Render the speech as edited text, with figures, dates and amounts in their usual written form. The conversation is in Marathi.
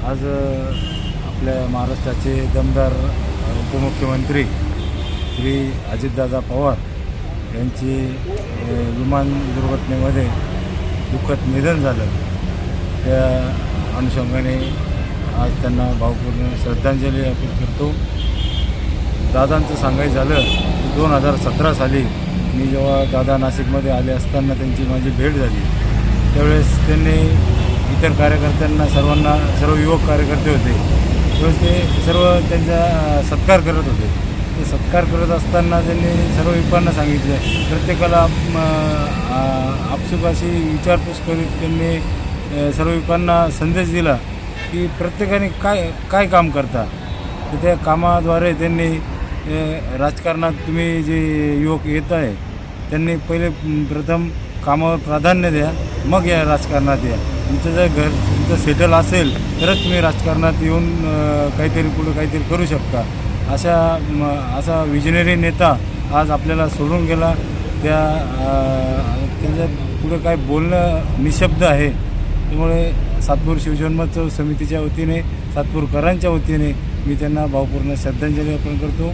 आज आपल्या महाराष्ट्राचे दमदार उपमुख्यमंत्री श्री अजितदादा पवार यांची विमान दुर्घटनेमध्ये दुःखद निधन झालं। त्या अनुषंगाने आज त्यांना भावपूर्ण श्रद्धांजली अर्पण करतो। दादांचं सांगायचं झालं की 2017 साली मी जेव्हा दादा नाशिकमध्ये आले असताना त्यांची माझी भेट झाली, त्यावेळेस त्यांनी इतर कार्यकर्त्यांना सर्व युवक कार्यकर्ते होते, त्यावेळेस ते सर्व त्यांचा सत्कार करत होते। ते सत्कार करत असताना त्यांनी सर्व युवकांना सांगितलं, प्रत्येकाला आपसुकाशी विचारपूस करीत त्यांनी सर्व युवकांना संदेश दिला की प्रत्येकाने काय काम करता, तर त्या कामाद्वारे त्यांनी राजकारणात तुम्ही जे युवक येत आहे त्यांनी पहिले प्रथम कामावर प्राधान्य द्या, मग या राजकारणात या। तुमचं जर तुमचं सेटल असेल तरच तुम्ही राजकारणात येऊन काहीतरी पुढे काहीतरी करू शकता। असा विजनरी नेता आज आपल्याला सोडून गेला। त्यांच्या पुढे काय बोलणं निशब्द आहे। त्यामुळे सातपूर शिवजन्मोत्सव समितीच्या वतीने, सातपूरकरांच्या वतीने मी त्यांना भावपूर्ण श्रद्धांजली अर्पण करतो।